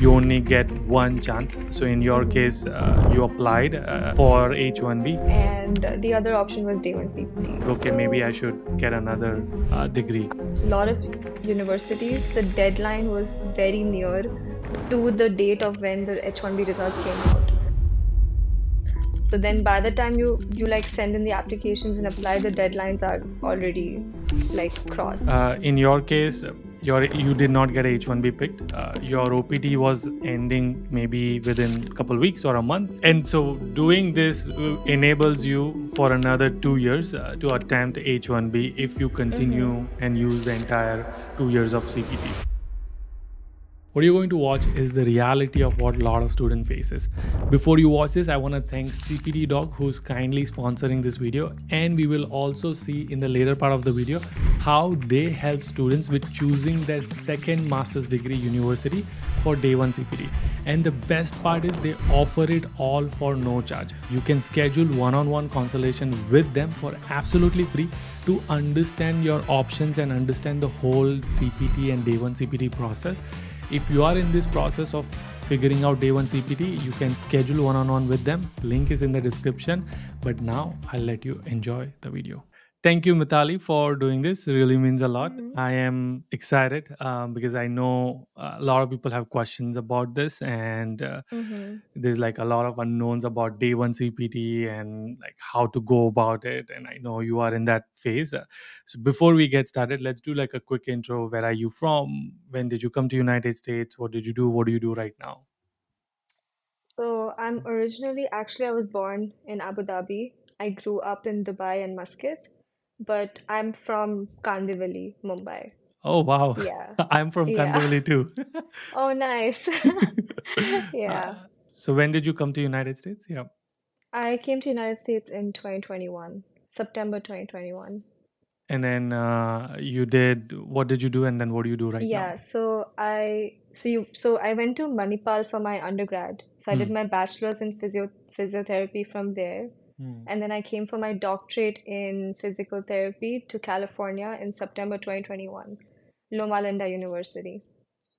you only get one chance. So in your case, you applied for H1b. And the other option was day one CPT. Okay, maybe I should get another degree. A lot of universities, the deadline was very near to the date of when the H1B results came out. So then by the time you like send in the applications and apply, the deadlines are already like crossed. In your case, you did not get H1B picked. Your OPT was ending maybe within a couple weeks or a month, and so doing this enables you for another 2 years to attempt H1B if you continue and use the entire 2 years of CPT. What you're going to watch is the reality of what a lot of student faces. Before you watch this, I want to thank CPTDog who's kindly sponsoring this video, and we will also see in the later part of the video how they help students with choosing their second master's degree university for day one CPT. And the best part is they offer it all for no charge. You can schedule one-on-one consultation with them for absolutely free to understand your options and understand the whole CPT and day one CPT process. If you are in this process of figuring out day one CPT, you can schedule one-on-one with them. Link is in the description. But now I'll let you enjoy the video. Thank you, Mitali, for doing this. It really means a lot. I am excited because I know a lot of people have questions about this, and there's like a lot of unknowns about day one CPT and like how to go about it. And I know you are in that phase. So before we get started, let's do like a quick intro. Where are you from? When did you come to United States? What did you do? What do you do right now? So I'm originally, actually, I was born in Abu Dhabi. I grew up in Dubai and Muscat, but I'm from Kandivali, Mumbai. Oh, wow. Yeah. I'm from Yeah. Kandivali too. Oh, nice. Yeah. So when did you come to United States? Yeah. I came to United States in 2021, September 2021. And then what did you do? And then what do you do right now? Yeah, so I went to Manipal for my undergrad. So I did my bachelor's in physiotherapy from there. And then I came for my doctorate in physical therapy to California in September 2021, Loma Linda University.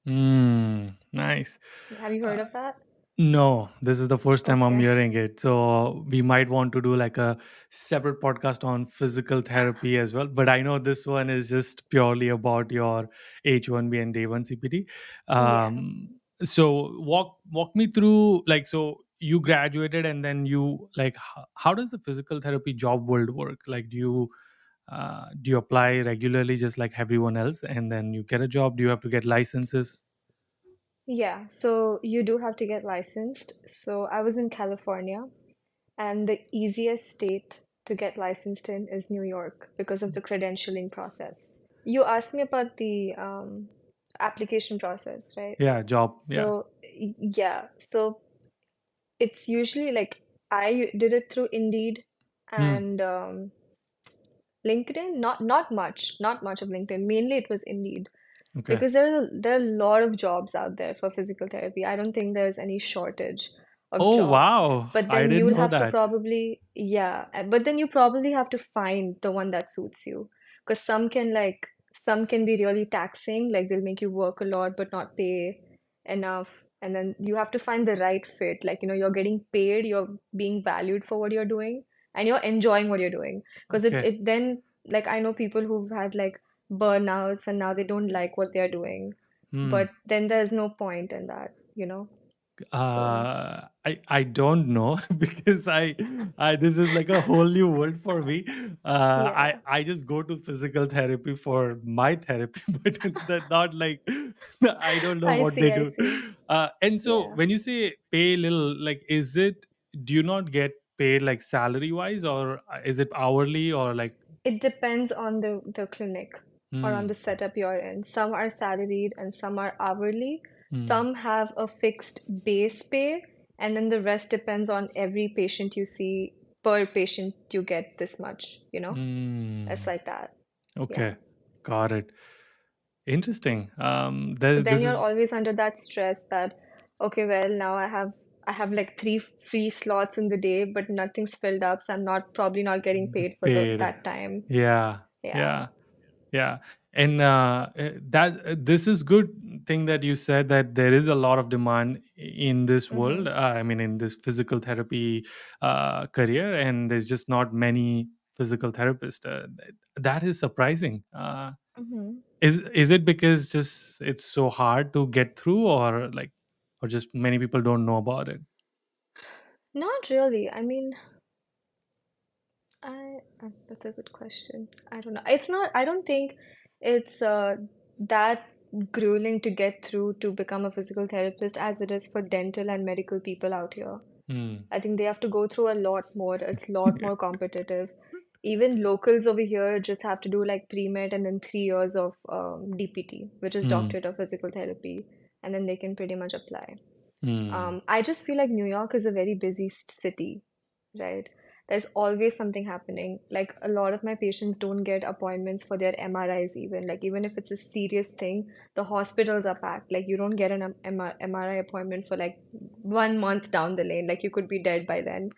Nice. Have you heard of that? No, this is the first time I'm Okay. hearing it. So we might want to do like a separate podcast on physical therapy as well. But I know this one is just purely about your H1B and day one CPT. Yeah. So walk me through, like, so you graduated and then you like how does the physical therapy job world work? Like, do you apply regularly just like everyone else and then you get a job? Do you have to get licenses? Yeah, so you do have to get licensed. So I was in California, and the easiest state to get licensed in is New York because of the credentialing process. You asked me about the application process, right? Yeah, job. Yeah. So, yeah, so it's usually like I did it through Indeed Hmm. and LinkedIn. Not much of LinkedIn. Mainly it was Indeed Okay. because there are a lot of jobs out there for physical therapy. I don't think there's any shortage of Oh, jobs. wow. But I then didn't you'll know have to that. probably, yeah, but then you probably have to find the one that suits you. Because some can be really taxing, like they'll make you work a lot but not pay enough. And then you have to find the right fit. Like, you're getting paid, you're being valued for what you're doing, and you're enjoying what you're doing. Because Okay. it then, like, I know people who've had like burnouts and now they don't like what they're doing. Hmm. But then there's no point in that. So, I don't know because I this is like a whole new world for me. yeah, I just go to physical therapy for my therapy, but that not like I don't know I what they see, I do. see. And so Yeah. when you say pay little, like, do you not get paid like salary wise, or is it hourly, or like? It depends on the clinic or on Hmm. the setup you're in. Some are salaried and some are hourly. Hmm. Some have a fixed base pay, and then the rest depends on every patient you see. Per patient, you get this much. It's Hmm. like that. Yeah. Okay, got it. Interesting. So This then this you're is always under that stress that, okay, well, now I have like three free slots in the day, but nothing's filled up, so I'm not probably not getting paid for paid. that time. Yeah, Yeah. yeah. Yeah, and that this is good thing that you said that there is a lot of demand in this world. Mm-hmm. I mean, in this physical therapy career, and there's just not many physical therapists. That is surprising. Mm-hmm. Is it because just it's so hard to get through, or like, or just many people don't know about it? Not really. I mean, that's a good question. I don't know. It's not, I don't think it's that grueling to get through to become a physical therapist as it is for dental and medical people out here. Hmm. I think they have to go through a lot more. It's a lot more competitive. Even locals over here just have to do like pre-med and then 3 years of DPT, which is Hmm. Doctorate of Physical Therapy, and then they can pretty much apply. Hmm. I just feel like New York is a very busy city, right? There's always something happening. Like a lot of my patients don't get appointments for their MRIs even. Like even if it's a serious thing, the hospitals are packed. Like you don't get an MRI appointment for like 1 month down the lane. Like you could be dead by then,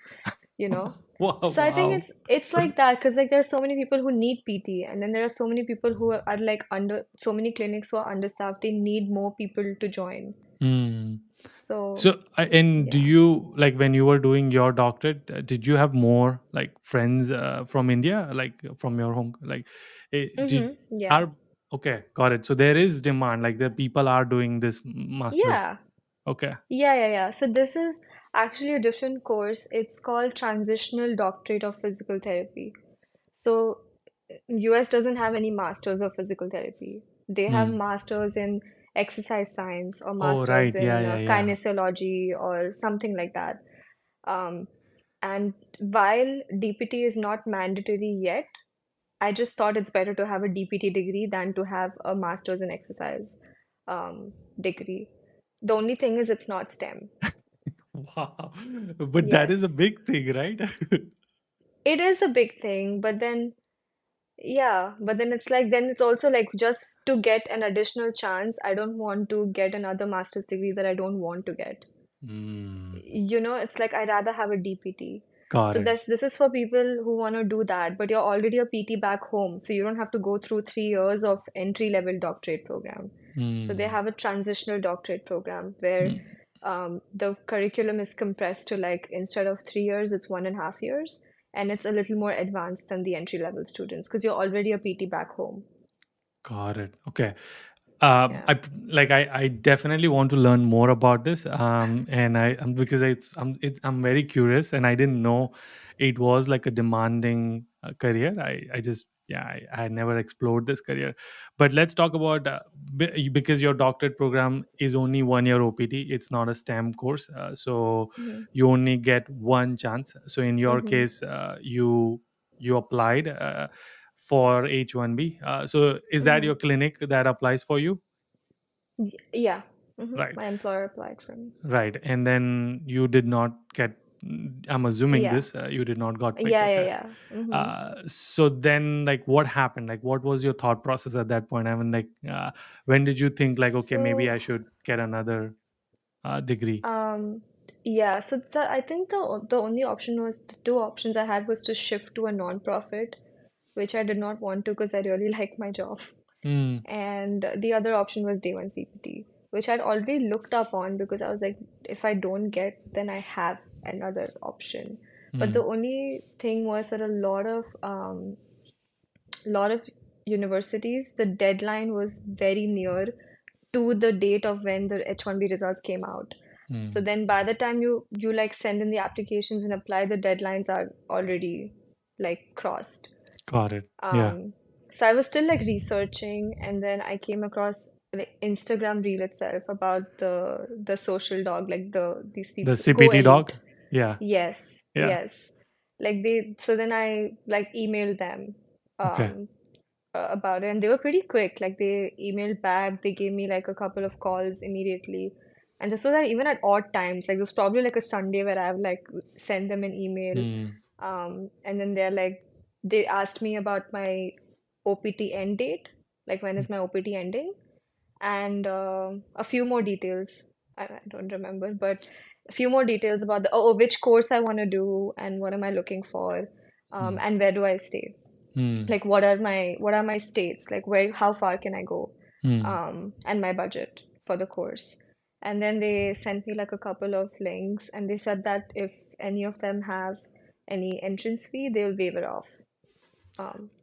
you know? Wow! So I think Wow! it's like that because like there are so many people who need PT, and then there are so many people who are like under so many clinics who are understaffed. They need more people to join. Hmm. So So, and do yeah. you like when you were doing your doctorate? Did you have more like friends from India, like from your home? Like, did Mm-hmm. Yeah. are okay, got it. So there is demand. Like the people are doing this masters. Yeah. Okay. Yeah. So this is actually a different course. It's called Transitional Doctorate of Physical Therapy. So US doesn't have any masters of physical therapy. They have Hmm. masters in exercise science or Oh, masters right. Yeah. in Yeah. Yeah. kinesiology or something like that. Um, and while DPT is not mandatory yet, I just thought it's better to have a DPT degree than to have a master's in exercise degree. The only thing is it's not STEM. Wow. But that is a Yes. big thing, right? It is a big thing, but then yeah, but then it's like then it's also like just to get an additional chance, I don't want to get another master's degree that I don't want to get. Hmm. It's like I'd rather have a DPT. Got So it. this is for people who want to do that, but you're already a PT back home, so you don't have to go through 3 years of entry level doctorate program. So they Hmm. have a transitional doctorate program where Hmm. the curriculum is compressed to like instead of 3 years, it's 1.5 years, and it's a little more advanced than the entry level students because you're already a PT back home. Got it. Okay. Yeah. I definitely want to learn more about this. And because I'm very curious, and I didn't know it was like a demanding career. I just yeah, I had never explored this career. But let's talk about because your doctorate program is only 1 year OPT. It's not a STEM course, so Mm-hmm. you only get one chance. So in your Mm-hmm. case, you applied. For H1b. So is that Mm-hmm. your clinic that applies for you? Yeah. Mm-hmm. Right, My employer applied for me. right. And then you did not get, I'm assuming Yeah. this, you did not got picked. Yeah, yeah, Okay. yeah. Mm-hmm. So then like what happened? Like what was your thought process at that point? I mean, like when did you think like, okay, maybe I So, should get another degree? um, yeah, so I think the only option was the two options I had was to shift to a non-profit, which I did not want to because I really like my job. Hmm. And the other option was day one CPT, which I'd already looked up on because I was like, if I don't get, then I have another option. But the Hmm. only thing was that a lot of universities, the deadline was very near to the date of when the H1b results came out. So Hmm. then by the time you like send in the applications and apply, the deadlines are already like crossed. Got it. Yeah. Um, so I was still like researching, and then I came across like Instagram reel itself about the social dog, like these The people go CPT dog. elite. Yeah. Yes, Yeah. yes. Like so then I like emailed them Okay. um about it, and they were pretty quick. Like they emailed back, they gave me like a couple of calls immediately. And this was like even at odd times. Like it was probably like a Sunday where I would like send them an email. Hmm. And then they asked me about my OPT end date, like when is my OPT ending, and a few more details. I don't remember, but a few more details about which course I want to do and what am I looking for, Hmm. and where do I stay. Hmm. Like what are my states, like how far can I go, Hmm. and my budget for the course. And then they sent me like a couple of links, and they said that if any of them have any entrance fee, they'll waive it off.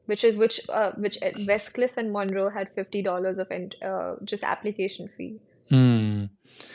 Which at Westcliff and Monroe had $50 of just application fee. Hmm.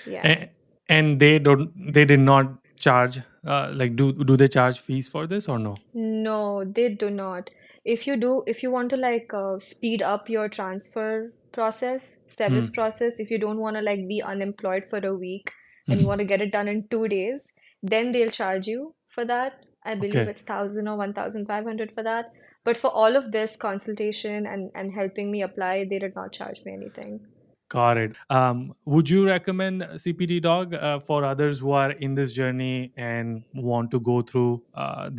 Yeah. A- and they did not charge, like, do they charge fees for this or no? No, they do not. If you want to like speed up your transfer process, Hmm. SEVIS process, if you don't want to like be unemployed for a week and you want to get it done in 2 days, then they'll charge you for that. I believe Okay. it's 1,000 or 1,500 for that. But for all of this consultation and helping me apply, they did not charge me anything. Got it. Would you recommend CPT Dog for others who are in this journey and want to go through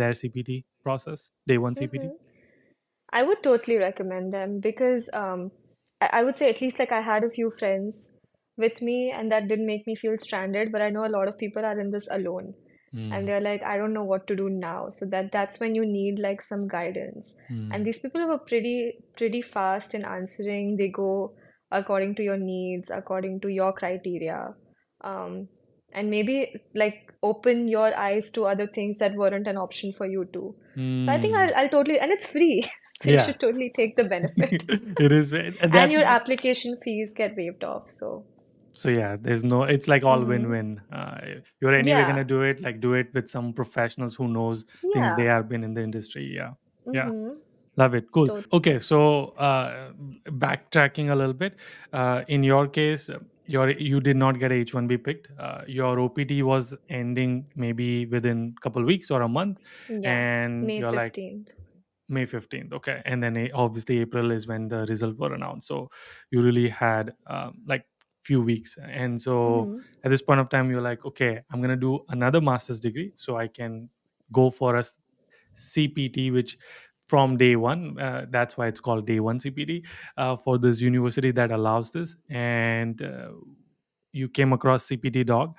their CPT process, day one CPT? Mm-hmm. I would totally recommend them because I would say at least like I had a few friends with me and that didn't make me feel stranded, but I know a lot of people are in this alone and Hmm. they're like, I don't know what to do now. So that's when you need like some guidance. And Hmm. these people were pretty fast in answering. They go according to your needs, according to your criteria. Um, and maybe like open your eyes to other things that weren't an option for you too. So I think Hmm. I'll totally, and it's free, so you Yeah. should totally take the benefit. It is, and And that's your application fees get waived off. So, so yeah. There's no. It's like all mm-hmm. win-win. You're anyway Yeah, gonna do it. Like do it with some professionals who knows things. They yeah, have been in the industry. Yeah. Yeah. mm-hmm. Love it. Cool. Tot Okay, so backtracking a little bit, in your case, you did not get H1b picked. Your OPT was ending maybe within a couple weeks or a month, yeah, and May you're like 15th. May 15th. Okay, and then obviously April is when the results were announced. So you really had like few weeks, and so Mm-hmm. at this point of time, you're like, okay, I'm gonna do another master's degree so I can go for a CPT, which from day one, that's why it's called day one CPT, for this university that allows this. And you came across CPT Dog,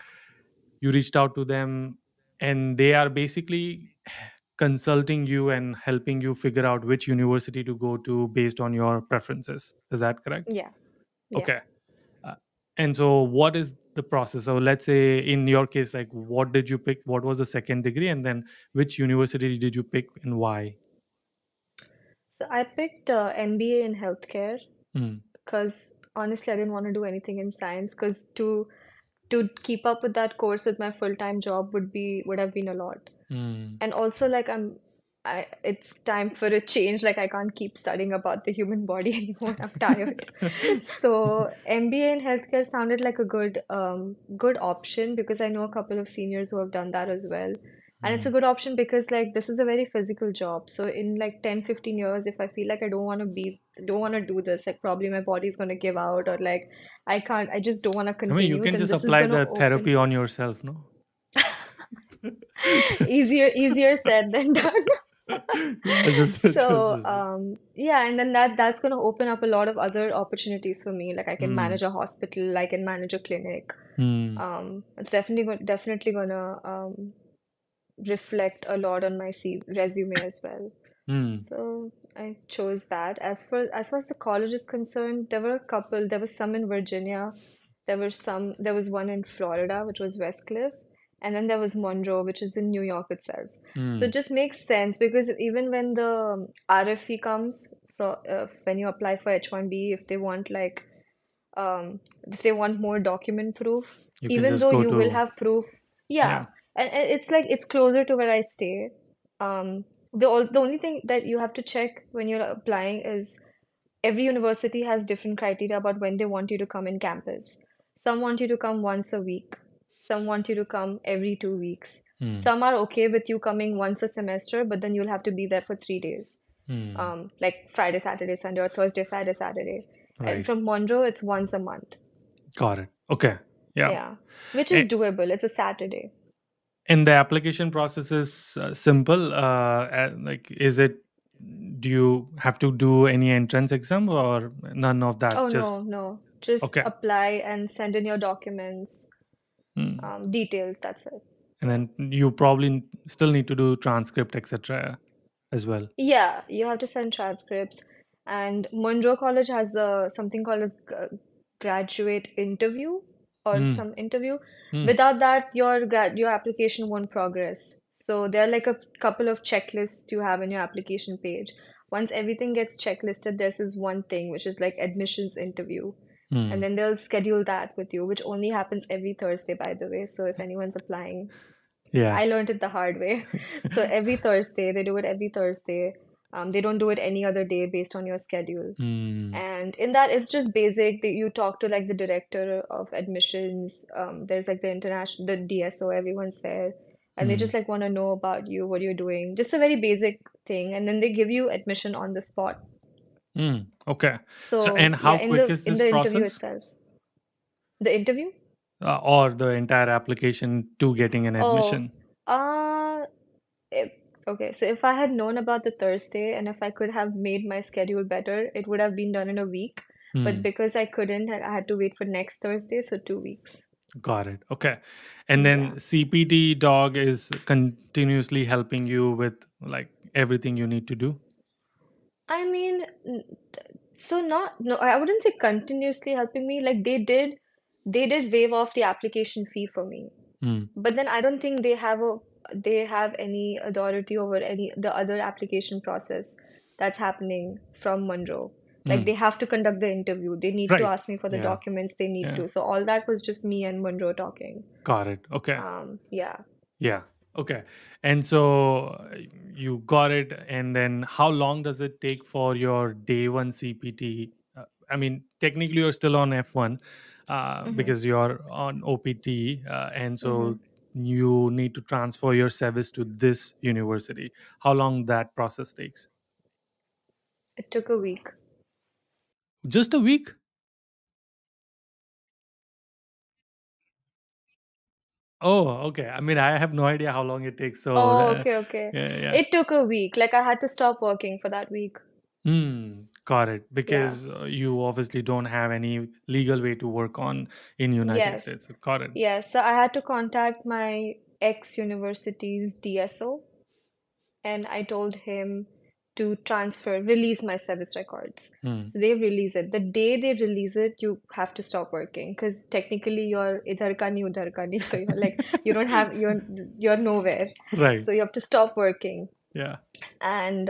you reached out to them, and they are basically consulting you and helping you figure out which university to go to based on your preferences. Is that correct? Yeah, yeah. Okay. Uh, and so, what is the process? So, let's say in your case, like, what did you pick? What was the second degree? And then, which university did you pick and why? So I picked MBA in healthcare Mm, because honestly, I didn't want to do anything in science because to keep up with that course with my full-time job would have been a lot. mm, And also like it's time for a change. Like I can't keep studying about the human body anymore. I'm tired. So MBA in healthcare sounded like a good option because I know a couple of seniors who have done that as well. And it's a mm. good option because like this is a very physical job. So in like 10-15 years, if I feel like I don't want to do this, like probably my body's gonna give out or like I just don't want to I mean, you continue, can then just this is apply gonna the open therapy on yourself, no? easier said than done. Yeah, So, yeah, and then that's going to open up a lot of other opportunities for me. Like I can mm, manage a hospital, I can manage a clinic. mm, It's definitely gonna reflect a lot on my C resume as well. mm, So I chose that. As far as the college is concerned, there were a couple. There was some in Virginia. There was one in Florida, which was Westcliff, and then there was Monroe, which is in New York itself. So it mm, just makes sense because even when the RFE comes for when you apply for H1B, if they want more document proof, you can even just though go you will to, have proof, yeah. yeah, and it's like it's closer to where I stay. The only thing that you have to check when you're applying is every university has different criteria about when they want you to come in campus. Some want you to come once a week. Some want you to come every 2 weeks. Mm, Some are okay with you coming once a semester, but then you'll have to be there for 3 days, mm, like Friday, Saturday, Sunday, or Thursday, Friday, Saturday. And right. from Monroe, it's once a month. Got it. Okay. Yeah. Yeah, which is A- doable. It's a Saturday. And the application process is simple. Like, is it, do you have to do any entrance exam or none of that? Oh, no, Just, no. Just okay. apply and send in your documents, Mm. details. That's it. And then you probably still need to do transcript, etc. as well. Yeah, you have to send transcripts. And Monroe College has a something called as graduate interview or Hmm. some interview. Hmm. Without that, your application won't progress. So there are like a couple of checklists you have in your application page. Once everything gets checklisted, there's this one thing which is like admissions interview. And Hmm. then they'll schedule that with you, which only happens every Thursday, by the way. So if anyone's applying, Yeah. I learned it the hard way. So every Thursday, they do it every Thursday. They don't do it any other day based on your schedule. Hmm. And in that, it's just basic that you talk to like the director of admissions. There's like the international, the DSO, everyone's there. And they Hmm. just like want to know about you, what you're doing. Just a very basic thing. And then they give you admission on the spot. Hmm. Okay. So, So and yeah, how quick is in this the interview process, itself. The interview? or the entire application to getting an Oh, admission? uh, If, okay, so if I had known about the Thursday and if I could have made my schedule better, it would have been done in a week. But Hmm. because I couldn't, I had to wait for next Thursday, so 2 weeks. Got it. Okay. And Yeah. then CPT dog is continuously helping you with like everything you need to do. I mean, so not, no, I wouldn't say continuously helping me. Like they did waive off the application fee for me. Hmm. But then I don't think they have any authority over any the other application process that's happening from Monroe. Like Hmm. they have to conduct the interview. They need to Right. ask me for the Yeah. documents they need Yeah. to. So all that was just me and Monroe talking. Got it. Okay. Yeah. Yeah. Okay. And so you got it. And then how long does it take for your day one CPT? I mean, technically you're still on F1 Mm-hmm. because you're on OPT. And Mm-hmm. so you need to transfer your service to this university. How long that process takes? It took a week. Just a week? Oh, okay. I mean, I have no idea how long it takes. So, Oh, okay, okay. yeah, yeah. It took a week. Like I had to stop working for that week. Hmm, got it. Yeah. Because you obviously don't have any legal way to work on in United Yes. States. Got it. Yes. So I had to contact my ex-university's DSO and I told him to release my service records. Hmm. So they release it. The day they release it, you have to stop working because technically you're idhar ka nahi, udhar ka nahi. So you're like you don't have you're nowhere. Right. So you have to stop working, Yeah. and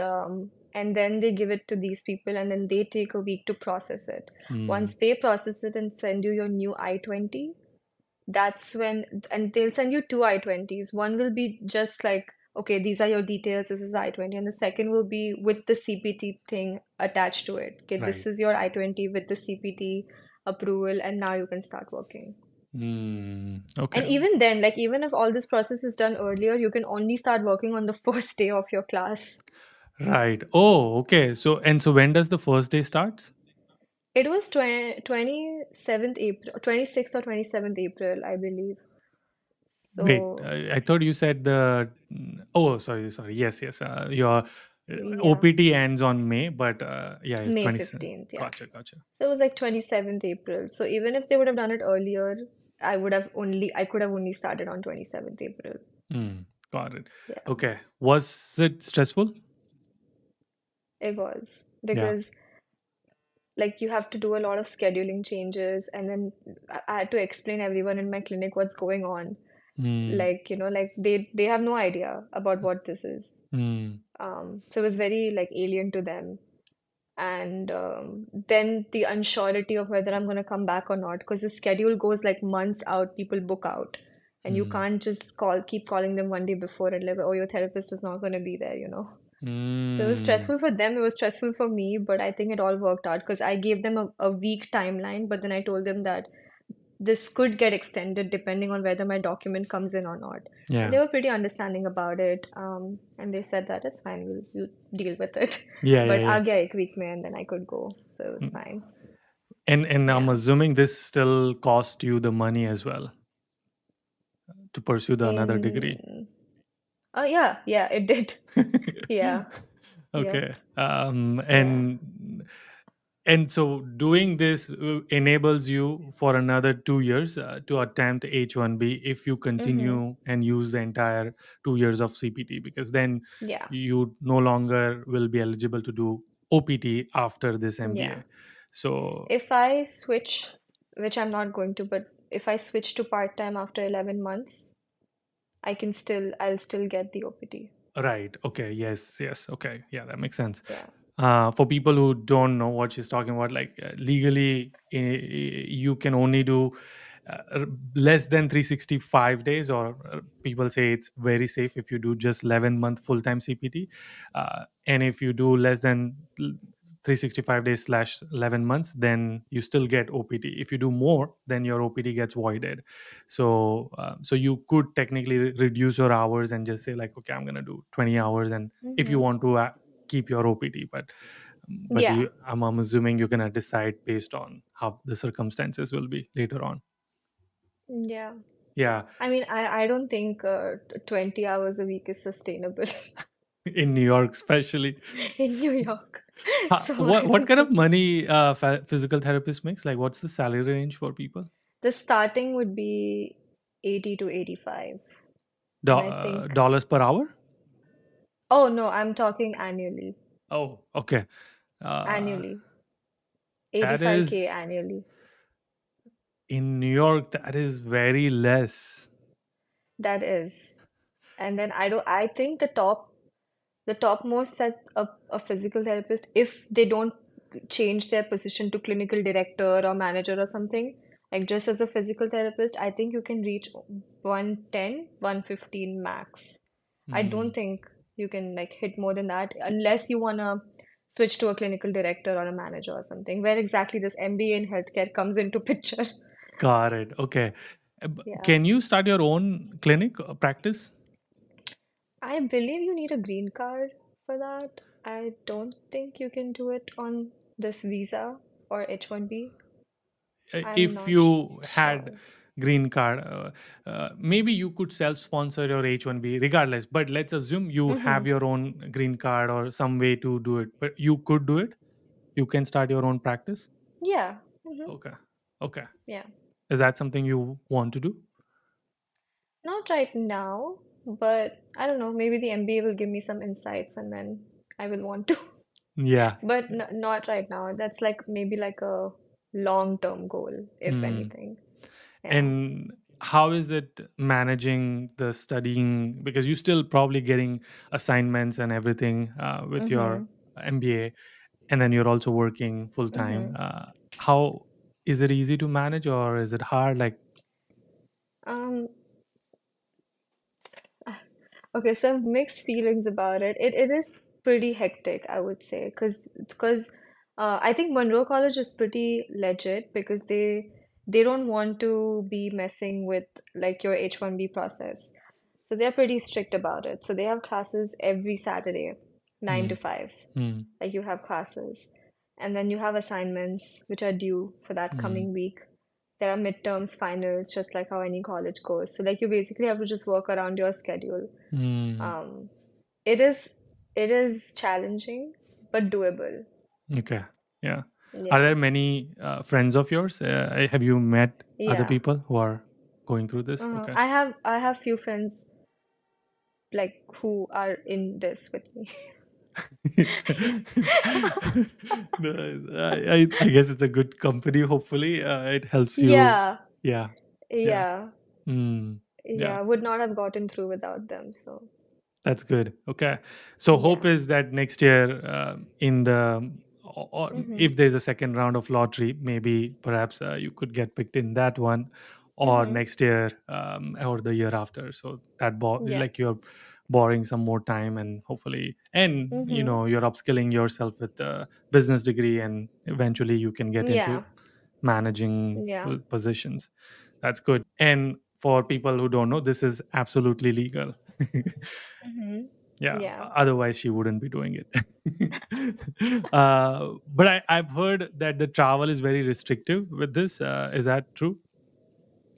then they give it to these people, and then they take a week to process it. Hmm. Once they process it and send you your new I-20, that's when, and they'll send you two I-20s. One will be just like, okay, these are your details, this is I-20, and the second will be with the CPT thing attached to it. Okay, this Right. is your I-20 with the CPT approval, and now you can start working. Hmm. And Okay. even then, like even if all this process is done earlier, you can only start working on the first day of your class. Right. Oh, okay. So, and so when does the first day starts? It was 27th April, 26th or 27th April, I believe. Wait, So, I thought you said oh, sorry, sorry. Yes, yes. Your yeah, OPT ends on May, but yeah, it's May 27. 15th, yeah. Gotcha, gotcha. So it was like 27th April. So even if they would have done it earlier, I could have only started on 27th April. Hmm. Got it. Yeah, Okay. Was it stressful? it was Yeah. because like you have to do a lot of scheduling changes, and then I had to explain everyone in my clinic what's going on. Hmm. Like, like they have no idea about what this is. Hmm. So it was very like alien to them. And then the unsurety of whether I'm going to come back or not, because the schedule goes like months out, people book out, and you Hmm. can't just keep calling them one day before and like, oh, your therapist is not going to be there. So it was Hmm. stressful for them, it was stressful for me, but I think it all worked out because I gave them a week timeline, but then I told them that this could get extended depending on whether my document comes in or not. And they Yeah. were pretty understanding about it. And they said that it's fine, we'll deal with it. Yeah. Yeah. But Yeah. aa gaya ek week mein and then I could go. So it was Mm. fine. And I'm Yeah. assuming this still cost you the money as well to pursue the another degree. In Oh yeah, yeah, it did. Yeah. Yep. Okay. Yeah. And And so doing this enables you for another 2 years to attempt H1B if you Mm-hmm. continue and use the entire 2 years of CPT, because then Yeah. you no longer will be eligible to do OPT after this Yeah. MBA. So, If I switch, which I'm not going to, but if I switch to part-time after 11 months, I'll still get the OPT. right. Okay. Yes. Yes. Okay. Yeah, that makes sense. Yeah. For people who don't know what she's talking about, like legally, you can only do less than 365 days, or people say it's very safe if you do just 11-month full-time CPT. And if you do less than 365 days slash 11 months, then you still get OPT. If you do more, then your OPT gets voided. So you could technically reduce your hours and just say like, okay, I'm going to do 20 hours, and if you Mm-hmm. want to keep your OPT, but Yeah. I'm assuming you're going to decide based on how the circumstances will be later on. Yeah. Yeah. I mean, I don't think 20 hours a week is sustainable In New York especially. in New York. So What I what don't kind of think money physical therapist makes? Like, what's the salary range for people? the starting would be 80 to 85. And I think, Dollars per hour? oh no, I'm talking annually. Oh, okay. uh, Annually. that 85K is annually. in New York, that is very less. That is. And then I think the topmost that a physical therapist, if they don't change their position to clinical director or manager or something, like just as a physical therapist, I think you can reach 110, 115 max. I don't Hmm. think you can like hit more than that unless you wanna switch to a clinical director or a manager or something, where exactly this MBA in healthcare comes into picture. Got it. Okay. Yeah. Can you start your own clinic practice? I believe you need a green card for that. I don't think you can do it on this visa or H1B. I'm If not you had sure. green card, maybe you could self-sponsor your H1B regardless, but let's assume you Mm-hmm. have your own green card or some way to do it, but you could do it. You can start your own practice. Yeah. Mm-hmm. Okay. Okay. Yeah. Is that something you want to do? Not right now, but I don't know. Maybe the MBA will give me some insights and then I will want to. Yeah. But n not right now. That's like maybe like a long-term goal, if Hmm. anything. Yeah. And how is it managing the studying, because you're still probably getting assignments and everything with Mm-hmm. your MBA, and then you're also working full time. Mm-hmm. How is it easy to manage, or is it hard? Like, Um, Okay, so I have mixed feelings about it. It is pretty hectic, I would say, because I think Monroe College is pretty legit because they don't want to be messing with like your H1B process. So they're pretty strict about it. So they have classes every Saturday, 9 to mm, 5. mm, Like you have classes. And then you have assignments which are due for that mm, coming week. There are midterms, finals, just like how any college goes. So like you basically have to just work around your schedule. mm. Um, it is it is challenging, but doable. Okay, yeah. Are Yeah. there many friends of yours? Have you met other Yeah. people who are going through this? Okay. I have few friends like who are in this with me. No, I guess it's a good company. Hopefully, it helps you. Yeah. Yeah, yeah, Yeah. mm, yeah. Yeah. Would not have gotten through without them. So That's good. Okay. So hope yeah. is that next year, in the or Mm-hmm. if there's a second round of lottery, maybe perhaps you could get picked in that one, or Mm-hmm. next year, or the year after. So that Yeah. like you're borrowing some more time, and hopefully, and Mm-hmm. you're upskilling yourself with a business degree, and eventually you can get into Yeah. managing Yeah. positions. That's good. And for people who don't know, this is absolutely legal. Mm-hmm. Yeah, Yeah. otherwise she wouldn't be doing it. But I've heard that the travel is very restrictive with this. Is that true?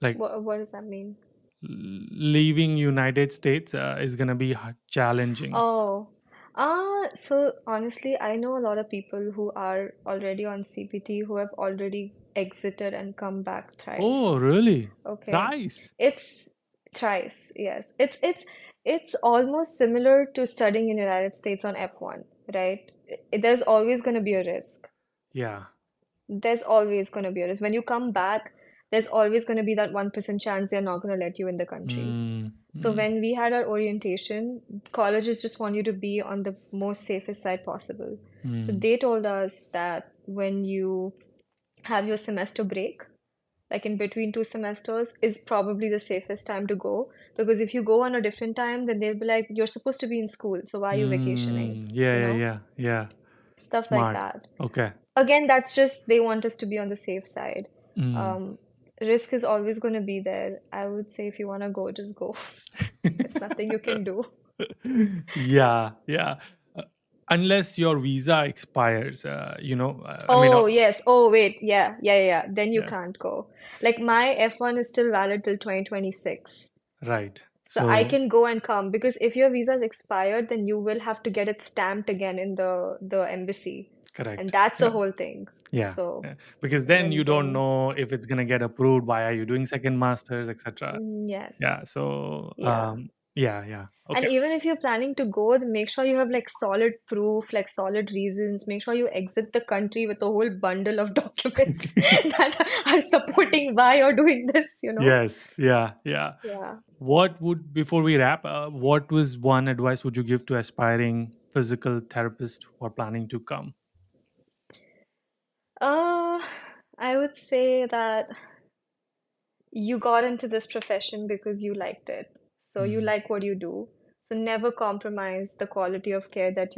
Like, What does that mean? leaving United States is going to be challenging. Oh. So honestly, I know a lot of people who are already on CPT who have already exited and come back Oh, thrice. really? Okay. Nice. It's thrice, yes. It's almost similar to studying in United States on F1, right? There's always going to be a risk. Yeah. There's always going to be a risk. When you come back, there's always going to be that 1% chance they're not going to let you in the country. Mm, So mm, when we had our orientation, colleges just want you to be on the most safest side possible. So mm, they told us that when you have your semester break, like in between two semesters, is probably the safest time to go. Because if you go on a different time, then they'll be like, you're supposed to be in school, so why are you vacationing? yeah, You yeah, know, yeah, yeah. stuff like Smart. that. Okay. Again, that's just they want us to be on the safe side. Mm. Um, Risk is always going to be there. I would say if you want to go, just go. It's nothing you can do. Yeah, yeah. Uh, Unless your visa expires, I mean, Oh, yes. Oh, wait. Yeah, yeah, yeah, yeah. Then you yeah, can't go. Like my F1 is still valid till 2026. right. So I So, can go and come because if your visa is expired, then you will have to get it stamped again in the embassy. And correct. that's a Yeah, whole thing. yeah, So yeah. Because then you don't then know if it's gonna get approved. Why are you doing second masters, etc. yes. Yeah. So, Yeah. yeah, yeah. And Okay. even if you're planning to go, then make sure you have like solid proof, like solid reasons. Make sure you exit the country with a whole bundle of documents that are supporting why you're doing this, you know? Yes. Yeah. Yeah. Yeah. What would before we wrap? What was one advice would you give to aspiring physical therapists who are planning to come? Uh, I would say that you got into this profession because you liked it. So you Mm, like what you do. So never compromise the quality of care that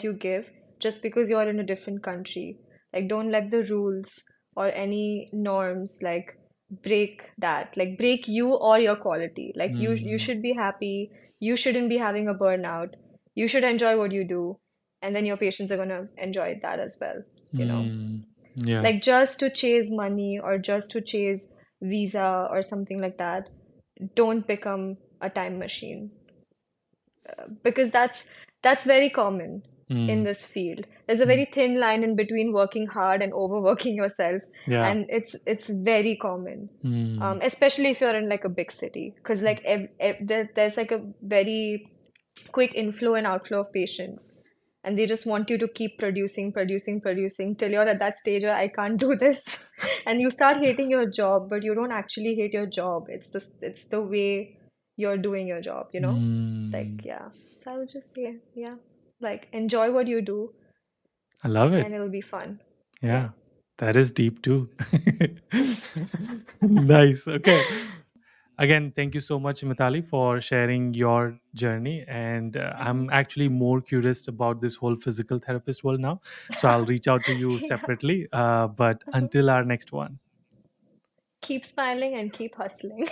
you give just because you're in a different country. Like don't let the rules or any norms like break that. Like break you or your quality. Like you mm, should be happy. You shouldn't be having a burnout. You should enjoy what you do, and then your patients are gonna enjoy that as well, you know. mm. Yeah. Like just to chase money or just to chase visa or something like that, don't become a time machine because that's very common in Mm, this field. There's a mm. very thin line in between working hard and overworking yourself, Yeah. and it's very common, Mm, especially if you're in like a big city, because like there's like a very quick inflow and outflow of patients. And they just want you to keep producing, producing, producing till you're at that stage where I can't do this. And you start hating your job, but you don't actually hate your job. It's the way you're doing your job, you know? Like, mm. yeah. So I would just say, yeah, like enjoy what you do I love it. and it'll be fun. Yeah. Yeah. That is deep too. Nice. Okay. Again, thank you so much, Mitali, for sharing your journey. And I'm Hmm. actually more curious about this whole physical therapist world now. So I'll reach out to you Yeah. separately. But until our next one. Keep smiling and keep hustling.